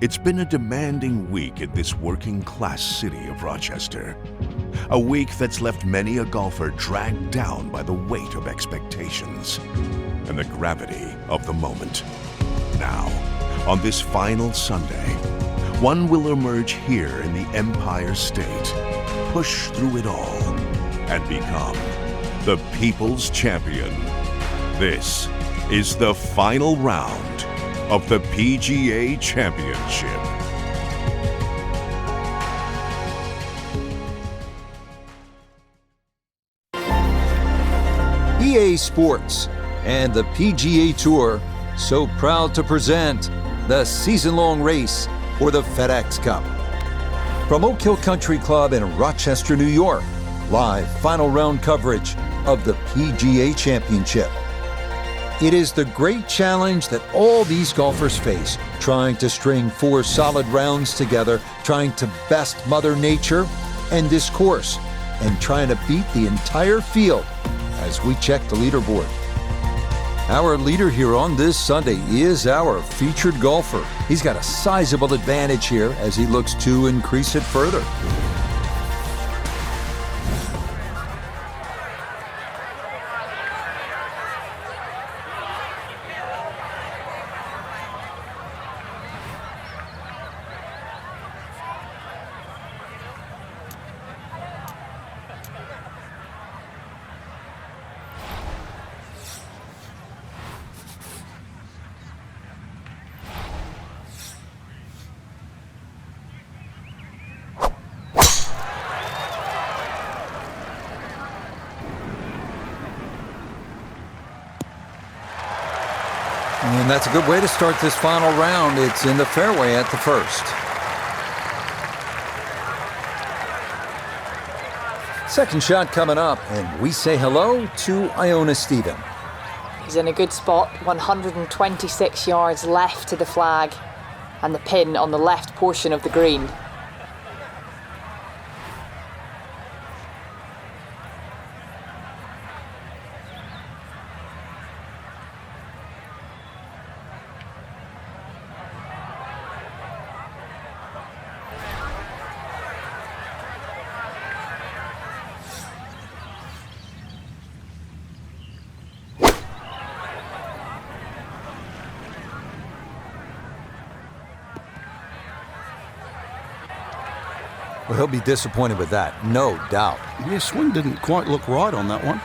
It's been a demanding week in this working-class city of Rochester. A week that's left many a golfer dragged down by the weight of expectations and the gravity of the moment. Now, on this final Sunday, one will emerge here in the Empire State, push through it all, and become the People's Champion. This is the final round of the PGA Championship. EA Sports and the PGA Tour so proud to present the season-long race for the FedEx Cup. From Oak Hill Country Club in Rochester, New York, live final round coverage of the PGA Championship. It is the great challenge that all these golfers face, trying to string 4 solid rounds together, trying to best Mother Nature and this course, and trying to beat the entire field as we check the leaderboard. Our leader here on this Sunday is our featured golfer. He's got a sizable advantage here as he looks to increase it further. And that's a good way to start this final round. It's in the fairway at the first. Second shot coming up, and we say hello to Iona Stephen. He's in a good spot, 126 yards left to the flag and the pin on the left portion of the green. Well, he'll be disappointed with that, no doubt. His swing didn't quite look right on that one.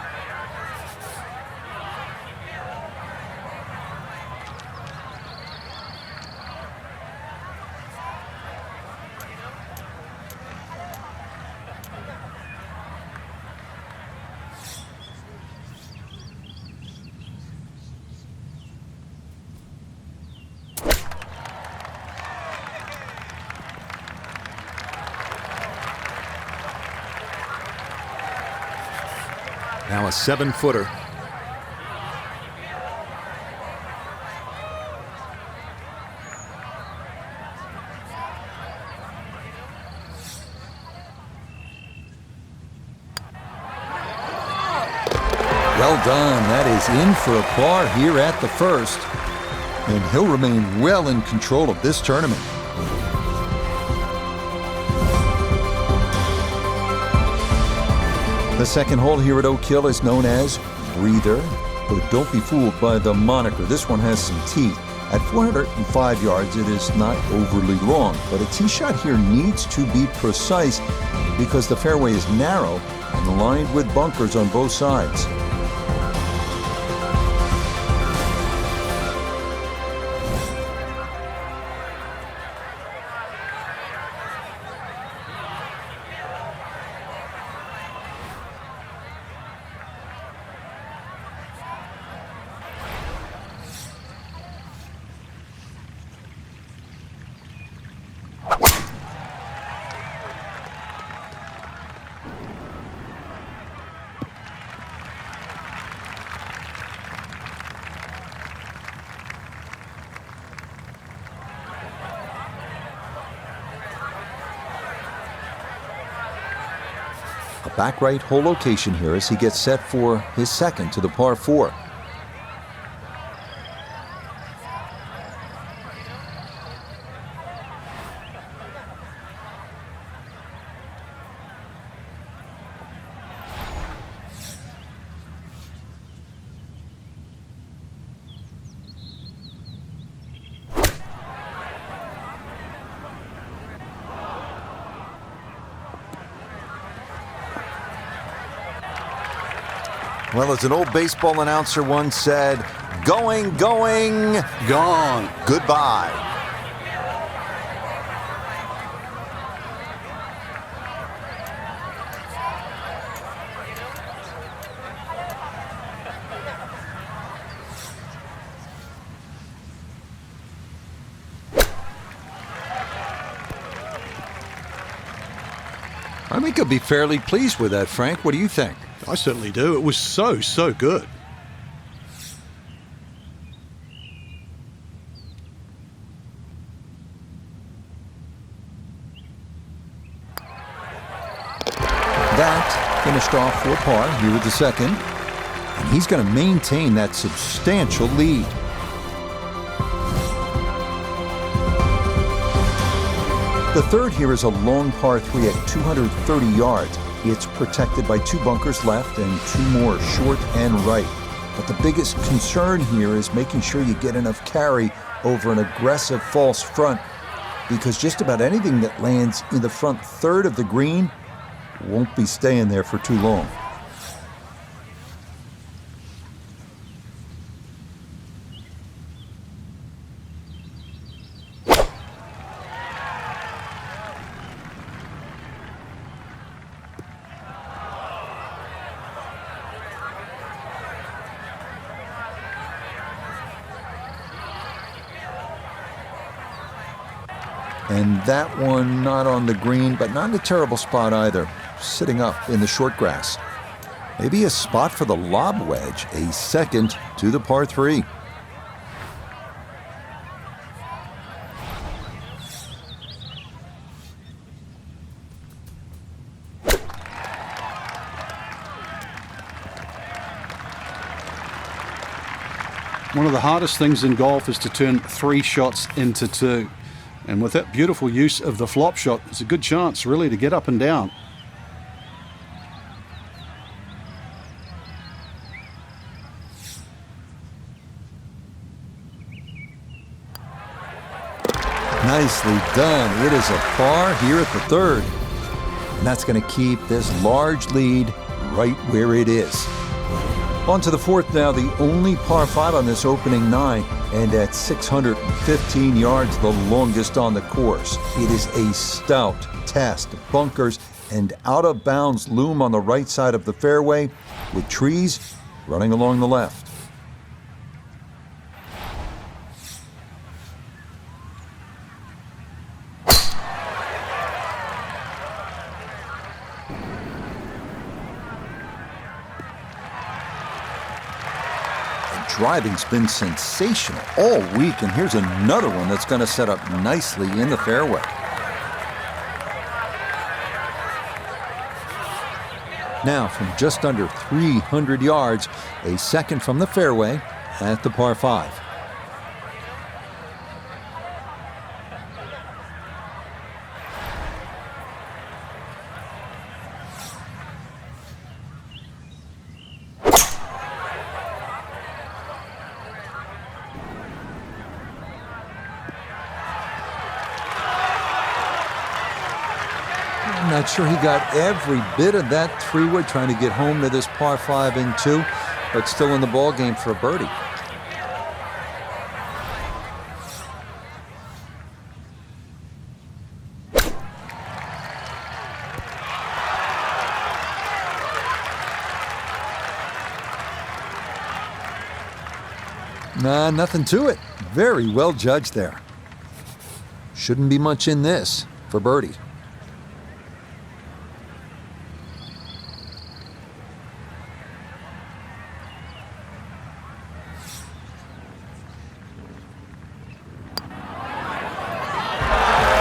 Now a 7-footer. Well done. That is in for a par here at the first. And he'll remain well in control of this tournament. The second hole here at Oak Hill is known as Breather, but don't be fooled by the moniker. This one has some teeth. At 405 yards, it is not overly long, but a tee shot here needs to be precise because the fairway is narrow and lined with bunkers on both sides. A back right hole location here as he gets set for his second to the par 4. Well, as an old baseball announcer once said, going, going, Gone. goodbye. I think I'll be fairly pleased with that, Frank. What do you think? I certainly do. It was so good. That finished off for par here with the second, and he's going to maintain that substantial lead. The third here is a long par 3 at 230 yards. It's protected by 2 bunkers left and 2 more short and right. But the biggest concern here is making sure you get enough carry over an aggressive false front, because just about anything that lands in the front third of the green won't be staying there for too long. And that one not on the green, but not in a terrible spot either, sitting up in the short grass. Maybe a spot for the lob wedge, a second to the par 3. One of the hardest things in golf is to turn 3 shots into 2. And with that beautiful use of the flop shot, it's a good chance really to get up and down. Nicely done. It is a par here at the third. And that's going to keep this large lead right where it is. On to the fourth now, the only par 5 on this opening 9, and at 615 yards, the longest on the course. It is a stout test. Bunkers and out-of-bounds loom on the right side of the fairway, with trees running along the left. Driving's been sensational all week, and here's another one that's going to set up nicely in the fairway. Now, from just under 300 yards, a second from the fairway at the par 5. I'm not sure he got every bit of that 3-wood trying to get home to this par 5 and 2, but still in the ball game for a birdie. Nah, nothing to it. Very well judged there. Shouldn't be much in this for birdie.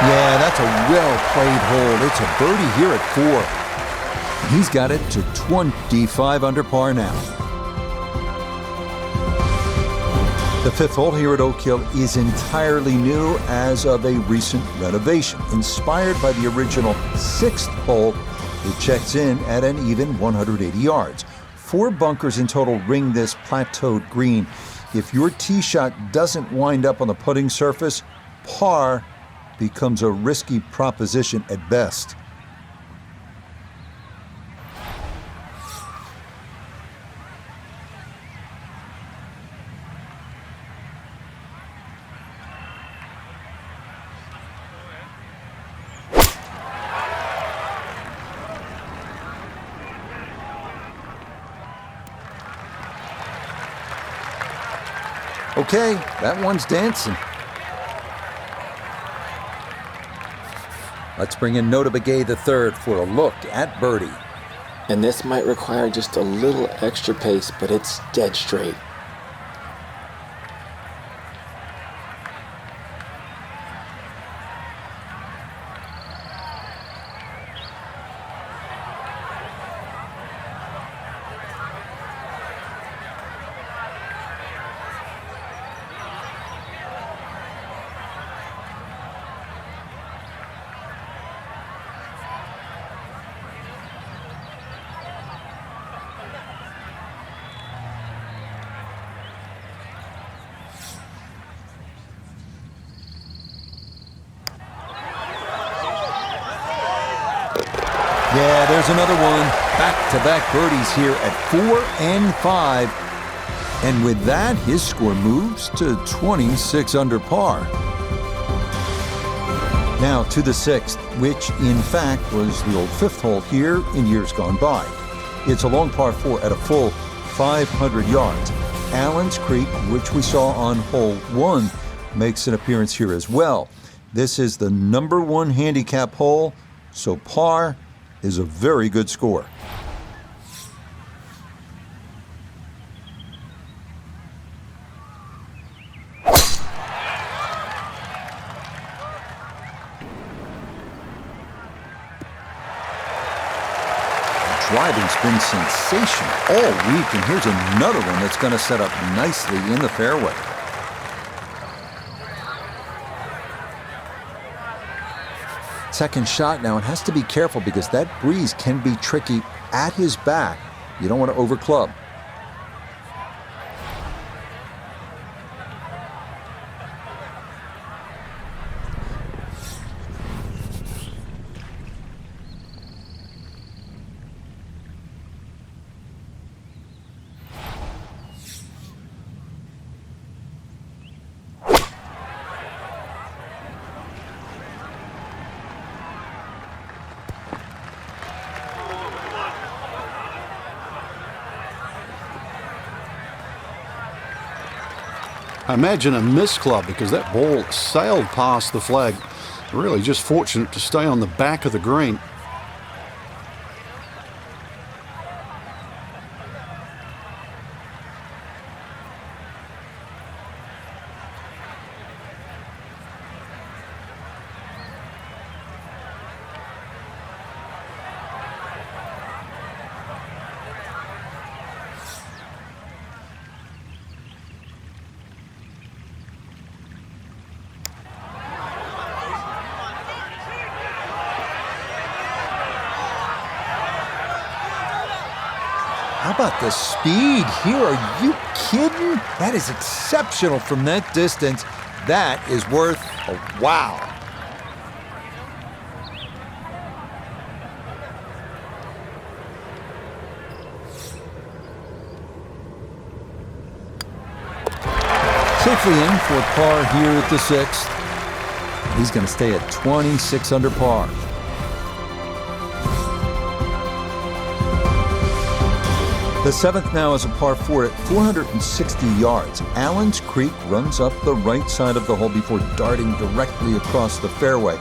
Yeah, that's a well-played hole. It's a birdie here at 4. He's got it to 25 under par now. The 5th hole here at Oak Hill is entirely new as of a recent renovation. Inspired by the original 6th hole, it checks in at an even 180 yards. 4 bunkers in total ring this plateaued green. If your tee shot doesn't wind up on the putting surface, par becomes a risky proposition at best. Okay, that one's dancing. Let's bring in Nota Begay III for a look at birdie. And this might require just a little extra pace, but it's dead straight. Yeah, there's another one. Back-to-back birdies here at 4 and 5. And with that, his score moves to 26 under par. Now to the 6th, which in fact was the old 5th hole here in years gone by. It's a long par 4 at a full 500 yards. Allen's Creek, which we saw on hole 1, makes an appearance here as well. This is the number 1 handicap hole, so par is a very good score. Driving's been sensational all week, and here's another one that's going to set up nicely in the fairway. Second shot now, and has to be careful because that breeze can be tricky at his back. You don't want to overclub. I imagine a missed club because that ball sailed past the flag. Really just fortunate to stay on the back of the green. How about the speed here? Are you kidding? That is exceptional from that distance. That is worth a wow. Safely in for par here at the 6th. He's going to stay at 26 under par. The 7th now is a par 4 at 460 yards. Allen's Creek runs up the right side of the hole before darting directly across the fairway.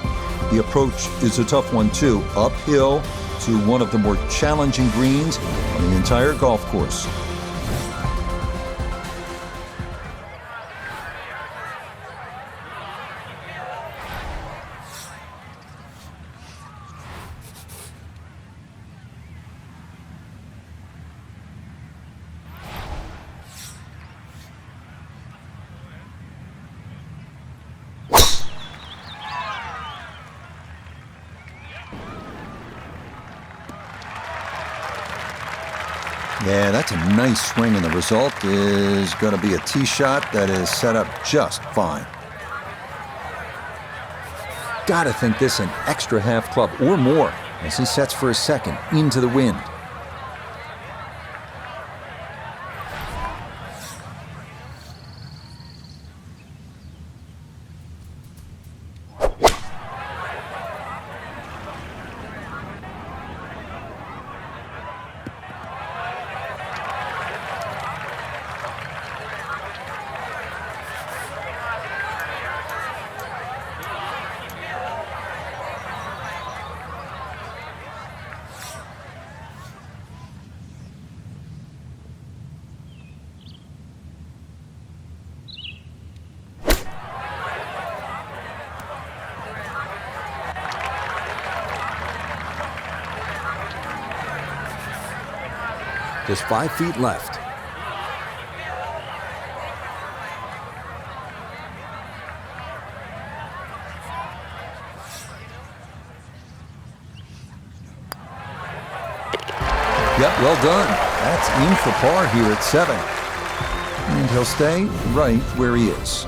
The approach is a tough one too, uphill to one of the more challenging greens on the entire golf course. Yeah, that's a nice swing, and the result is going to be a tee shot that is set up just fine. Gotta think this an extra half club or more as he sets for a second into the wind. Just 5 feet left. Yep, well done. That's in for par here at 7. And he'll stay right where he is.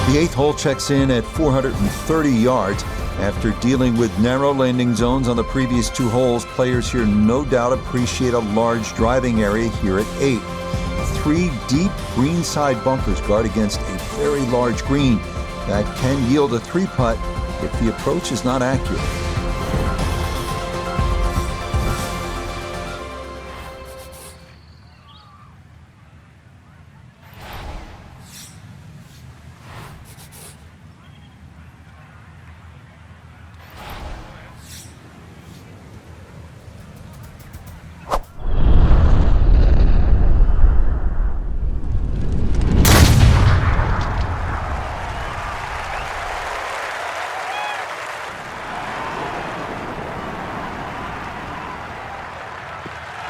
The 8th hole checks in at 430 yards. After dealing with narrow landing zones on the previous 2 holes, players here no doubt appreciate a large driving area here at 8. 3 deep greenside bunkers guard against a very large green that can yield a 3-putt if the approach is not accurate.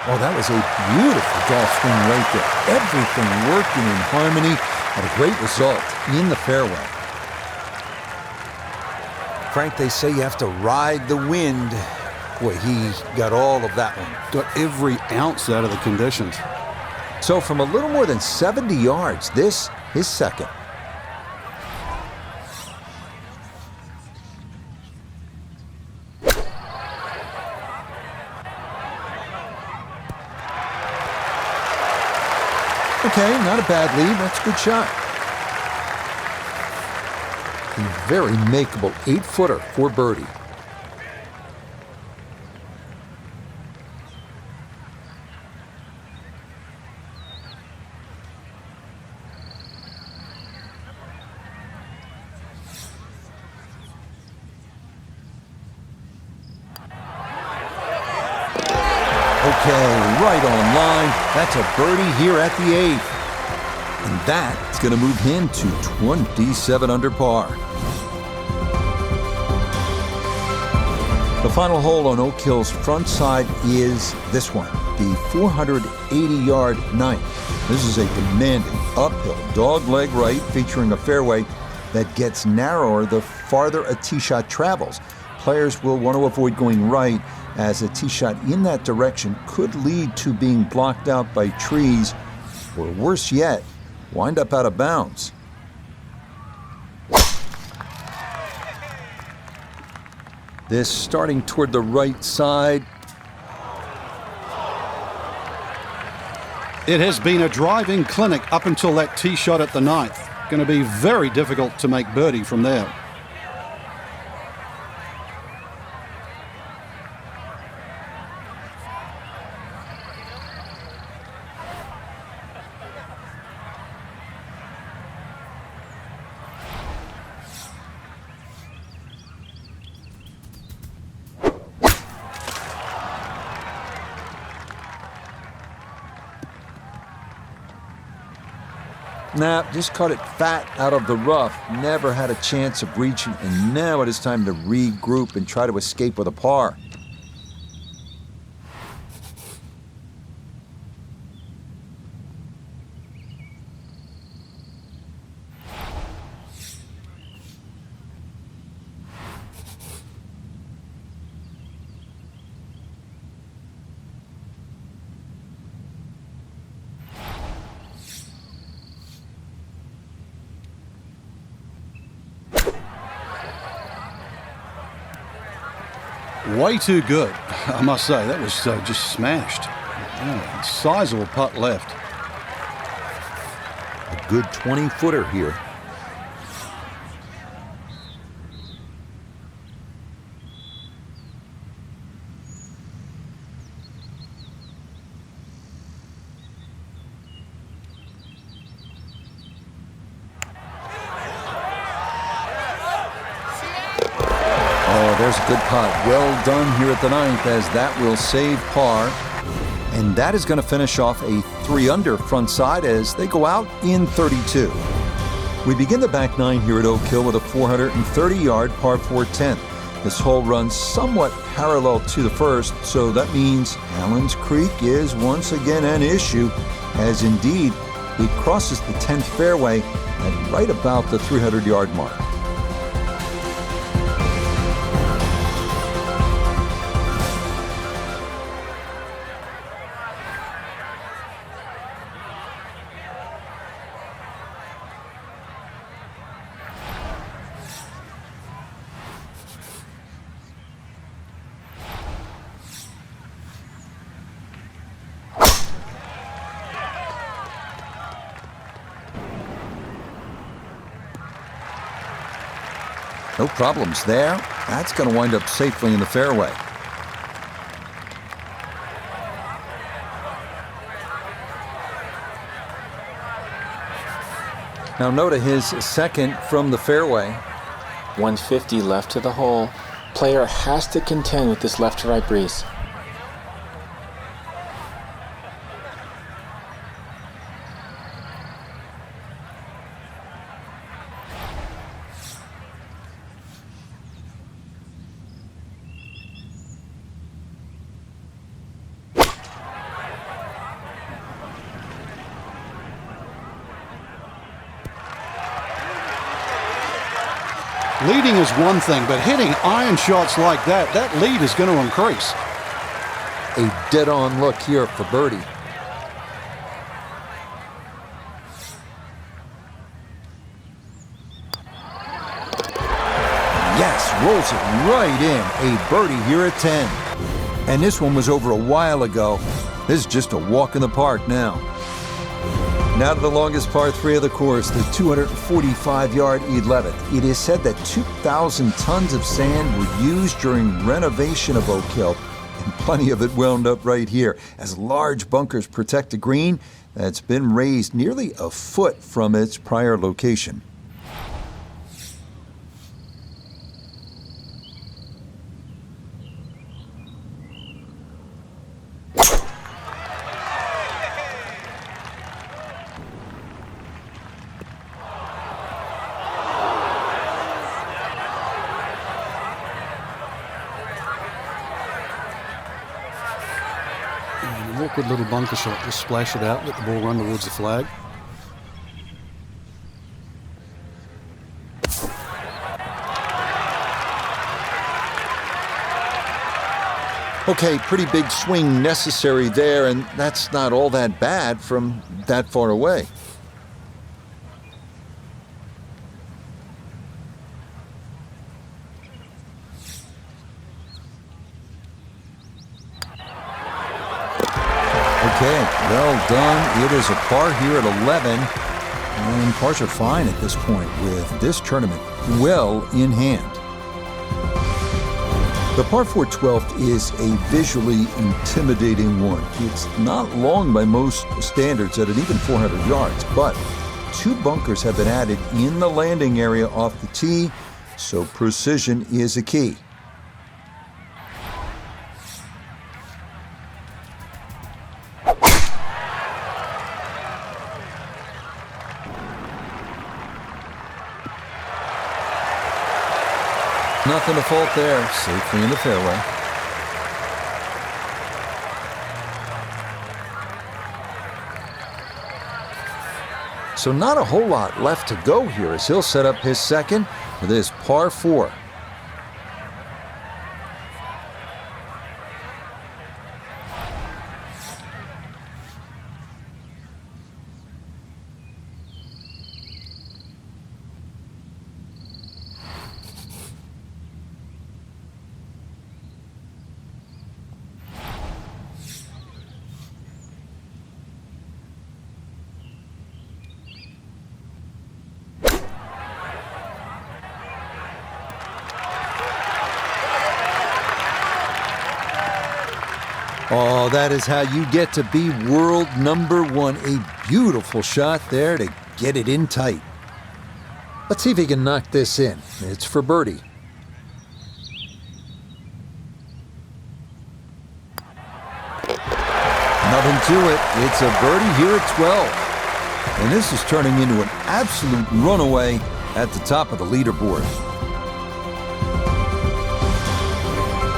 Oh, that was a beautiful golf swing right there. Everything working in harmony and a great result in the fairway. Frank, they say you have to ride the wind. Boy, he got all of that one. Got every ounce out of the conditions. So from a little more than 70 yards, this is second. Okay, not a bad lead. That's a good shot. A very makeable 8-footer for birdie. Okay, right on line. That's a birdie here at the 8th. And that's going to move him to 27 under par. The final hole on Oak Hill's front side is this one, the 480-yard 9th. This is a demanding uphill dogleg right featuring a fairway that gets narrower the farther a tee shot travels. Players will want to avoid going right, as a tee shot in that direction could lead to being blocked out by trees, or worse yet, wind up out of bounds. This starting toward the right side. It has been a driving clinic up until that tee shot at the 9th. Going to be very difficult to make birdie from there. Nah, just caught it fat out of the rough. Never had a chance of reaching, and now it is time to regroup and try to escape with a par. Way too good, I must say. That was just smashed. Yeah, sizable putt left. A good 20-footer here. There's a good putt. Well done here at the 9th, as that will save par. And that is going to finish off a 3-under front side as they go out in 32. We begin the back 9 here at Oak Hill with a 430-yard par 4 10th. This hole runs somewhat parallel to the first, so that means Allen's Creek is once again an issue, as indeed he crosses the 10th fairway at right about the 300-yard mark. No problems there. That's going to wind up safely in the fairway. Now note his second from the fairway. 150 left to the hole. Player has to contend with this left to right breeze. Leading is one thing, but hitting iron shots like that lead is going to increase. A dead-on look here for birdie. Yes, rolls it right in. A birdie here at 10. And this one was over a while ago. This is just a walk in the park now. Now to the longest par 3 of the course, the 245-yard 11th. It is said that 2,000 tons of sand were used during renovation of Oak Hill, and plenty of it wound up right here, as large bunkers protect the green that's been raised nearly a foot from its prior location. An awkward little bunker shot, just splash it out, let the ball run towards the flag. Okay, pretty big swing necessary there, and that's not all that bad from that far away. Okay, well done. It is a par here at 11, and pars are fine at this point with this tournament well in hand. The par 4 12th is a visually intimidating one. It's not long by most standards at an even 400 yards, but 2 bunkers have been added in the landing area off the tee, so precision is a key. Nothing to fault there, safely in the fairway. So not a whole lot left to go here as he'll set up his second for this par 4. Oh, that is how you get to be world number 1. A beautiful shot there to get it in tight. Let's see if he can knock this in. It's for birdie. Nothing to it. It's a birdie here at 12. And this is turning into an absolute runaway at the top of the leaderboard.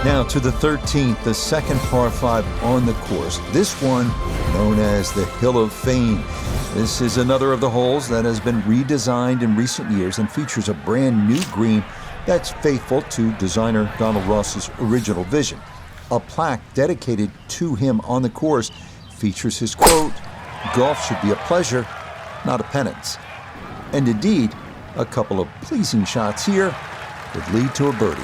Now to the 13th, the second par 5 on the course. This one known as the Hill of Fame. This is another of the holes that has been redesigned in recent years and features a brand new green that's faithful to designer Donald Ross's original vision. A plaque dedicated to him on the course features his quote, "Golf should be a pleasure, not a penance." And indeed, a couple of pleasing shots here would lead to a birdie.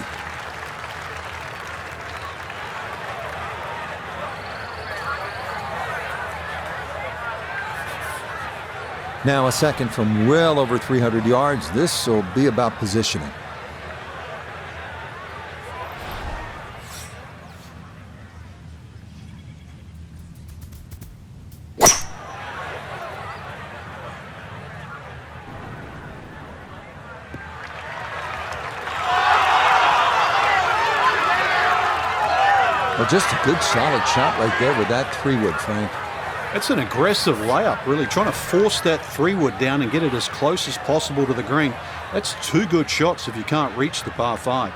Now a second from well over 300 yards. This will be about positioning. Well, just a good solid shot right there with that 3-wood, Frank. It's an aggressive layup, really, trying to force that 3-wood down and get it as close as possible to the green. That's 2 good shots if you can't reach the par 5.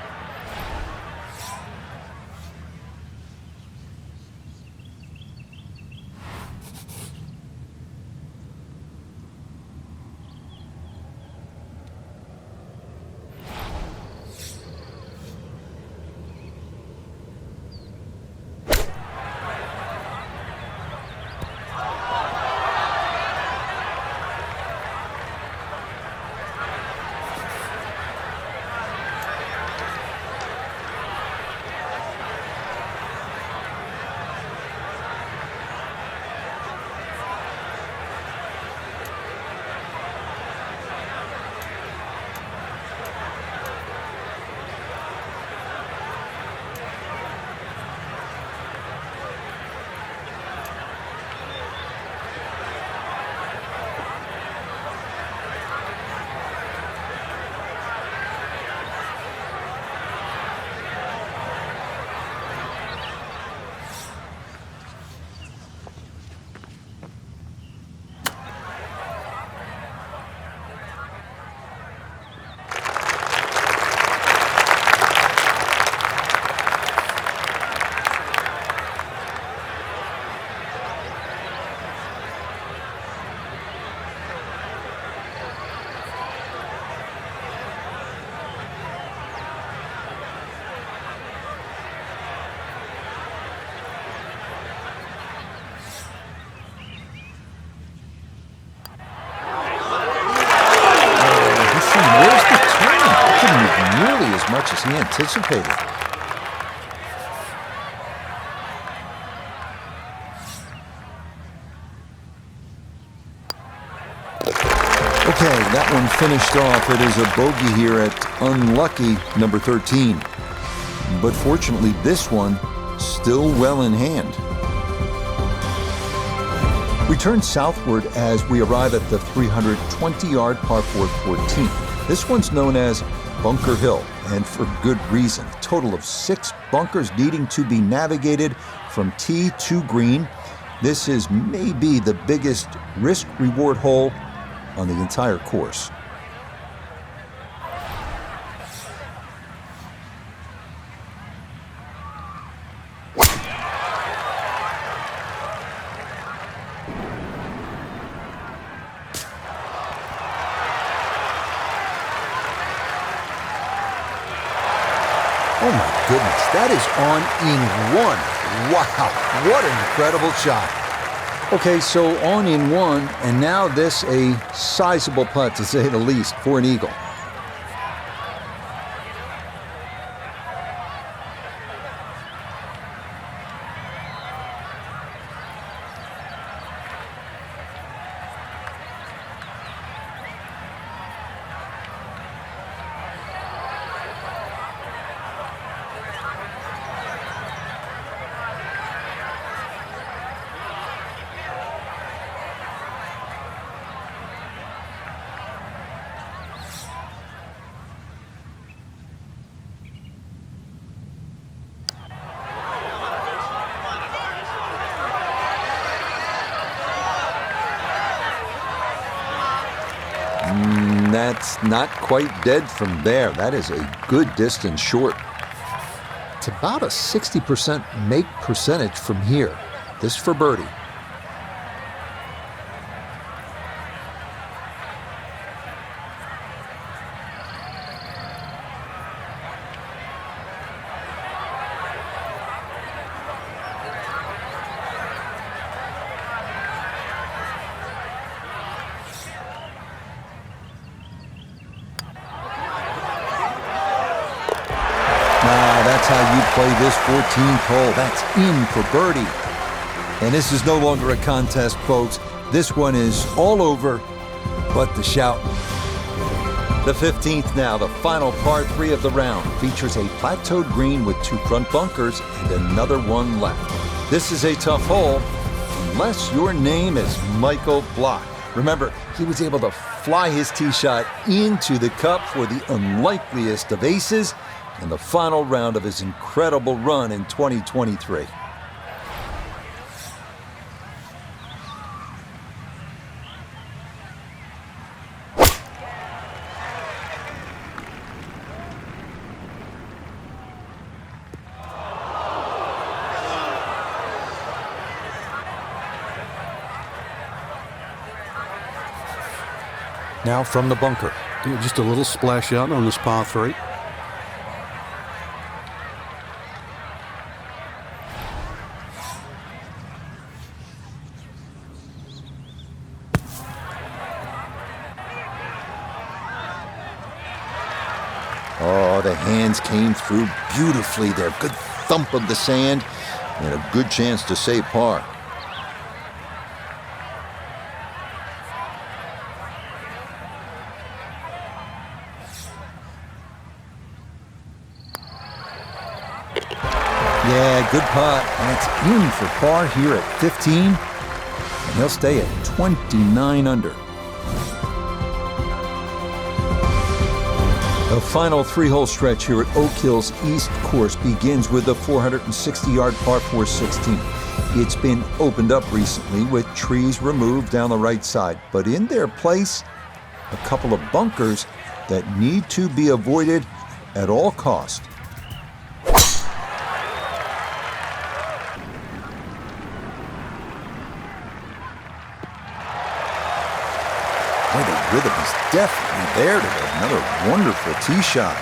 Much as he anticipated. Okay, that one finished off. It is a bogey here at unlucky number 13. But fortunately, this one still well in hand. We turn southward as we arrive at the 320-yard par 4 14th. This one's known as Bunker Hill, and for good reason. A total of 6 bunkers needing to be navigated from tee to green. This is maybe the biggest risk-reward hole on the entire course. Oh my goodness, that is on in 1. Wow, what an incredible shot. Okay, so on in 1, and now this a sizable putt to say the least for an eagle. That's not quite dead from there. That is a good distance short. It's about a 60% make percentage from here. This for birdie. That's how you play this 14th hole. That's in for birdie. And this is no longer a contest, folks. This one is all over but the shout. The 15th now, the final par 3 of the round, features a plateaued green with 2 front bunkers and another one left. This is a tough hole unless your name is Michael Block. Remember, he was able to fly his tee shot into the cup for the unlikeliest of aces in the final round of his incredible run in 2023. Now from the bunker. Yeah, just a little splash out on this par 3. Oh, the hands came through beautifully there. Good thump of the sand and a good chance to save par. Yeah, good putt. That's in for par here at 15. And he'll stay at 29 under. The final 3-hole stretch here at Oak Hill's East Course begins with the 460-yard par 4 16. It's been opened up recently with trees removed down the right side, but in their place, a couple of bunkers that need to be avoided at all cost. Boy, the rhythm is definitely there today. Another wonderful tee shot.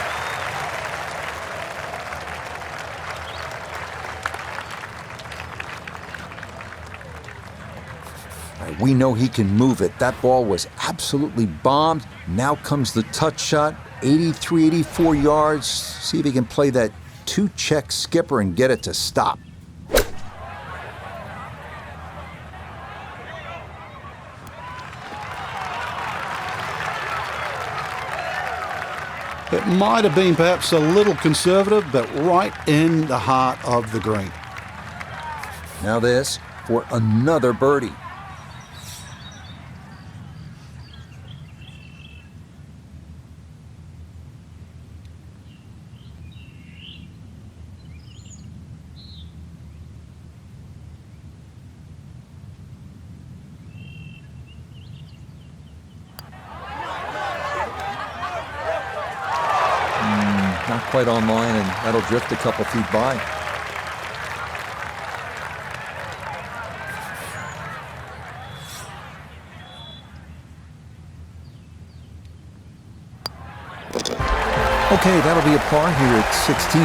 We know he can move it. That ball was absolutely bombed. Now comes the touch shot, 83, 84 yards. See if he can play that 2-check skipper and get it to stop. It might have been perhaps a little conservative, but right in the heart of the green. Now this for another birdie. Not quite online, and that'll drift a couple feet by. Okay, that'll be a par here at 16,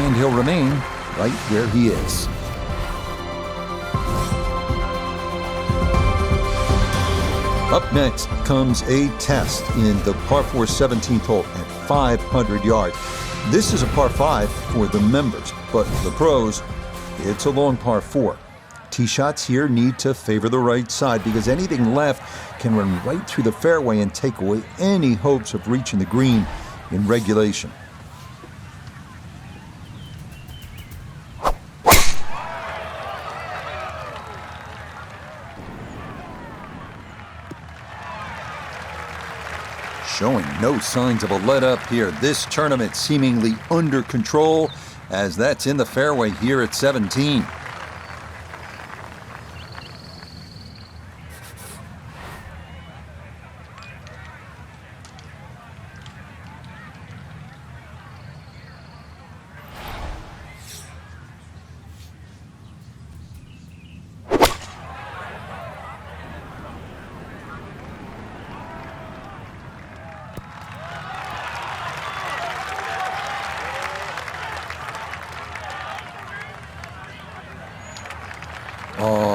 and he'll remain right where he is. Up next comes a test in the par 4 17th hole at 500 yards. This is a par 5 for the members, but for the pros, it's a long par 4. Tee shots here need to favor the right side because anything left can run right through the fairway and take away any hopes of reaching the green in regulation. Showing no signs of a let-up here. This tournament seemingly under control as that's in the fairway here at 17.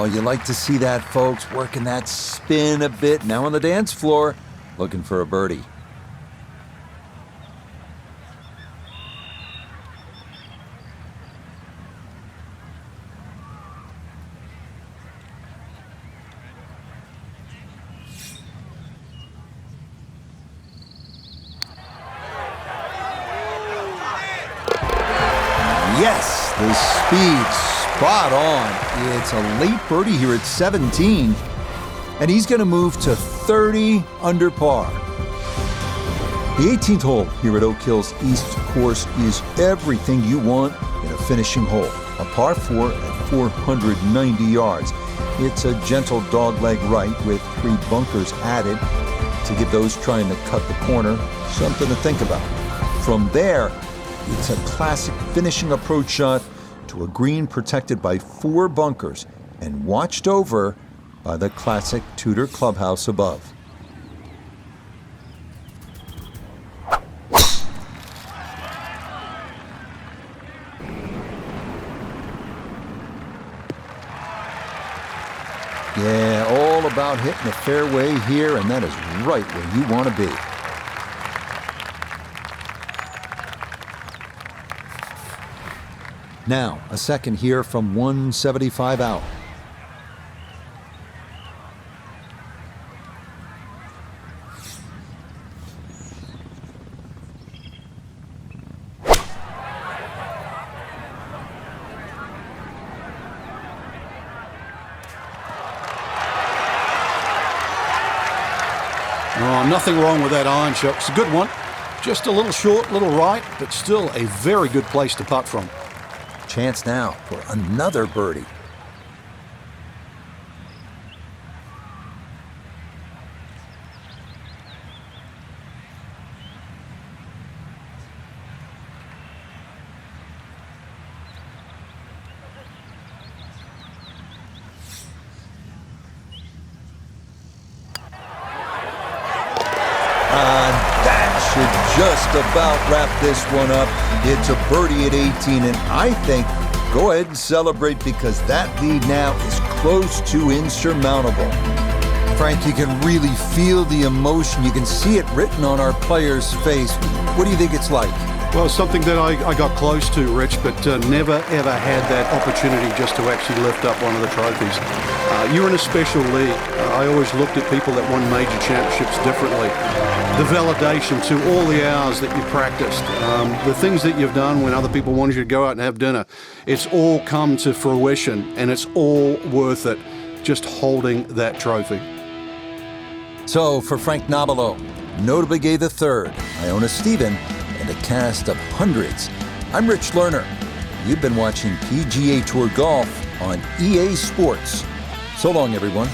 Oh, you like to see that, folks, working that spin a bit. Now on the dance floor, looking for a birdie. Yes, the speed, spot on. It's a late birdie here at 17, and he's going to move to 30 under par. The 18th hole here at Oak Hill's East Course is everything you want in a finishing hole. A par 4 at 490 yards. It's a gentle dogleg right with 3 bunkers added to give those trying to cut the corner something to think about. From there, it's a classic finishing approach shot to a green protected by 4 bunkers and watched over by the classic Tudor clubhouse above. Yeah, all about hitting the fairway here, and that is right where you want to be. Now, a second here from 175 out. Oh, nothing wrong with that iron shot. It's a good one. Just a little short, little right, but still a very good place to putt from. Chance now for another birdie. That should just about wrap this one up. It's a birdie at 18, and I think go ahead and celebrate because that lead now is close to insurmountable. Frank, you can really feel the emotion. You can see it written on our player's face. What do you think it's like? Well, something that I got close to, Rich, but never, ever had that opportunity just to actually lift up one of the trophies. You're in a special league. I always looked at people that won major championships differently. The validation to all the hours that you practiced, the things that you've done when other people wanted you to go out and have dinner, it's all come to fruition, and it's all worth it just holding that trophy. So, for Frank Nobilo, notably gave the third, Iona Stephen, and a cast of hundreds, I'm Rich Lerner. You've been watching PGA Tour Golf on EA Sports. So long, everyone.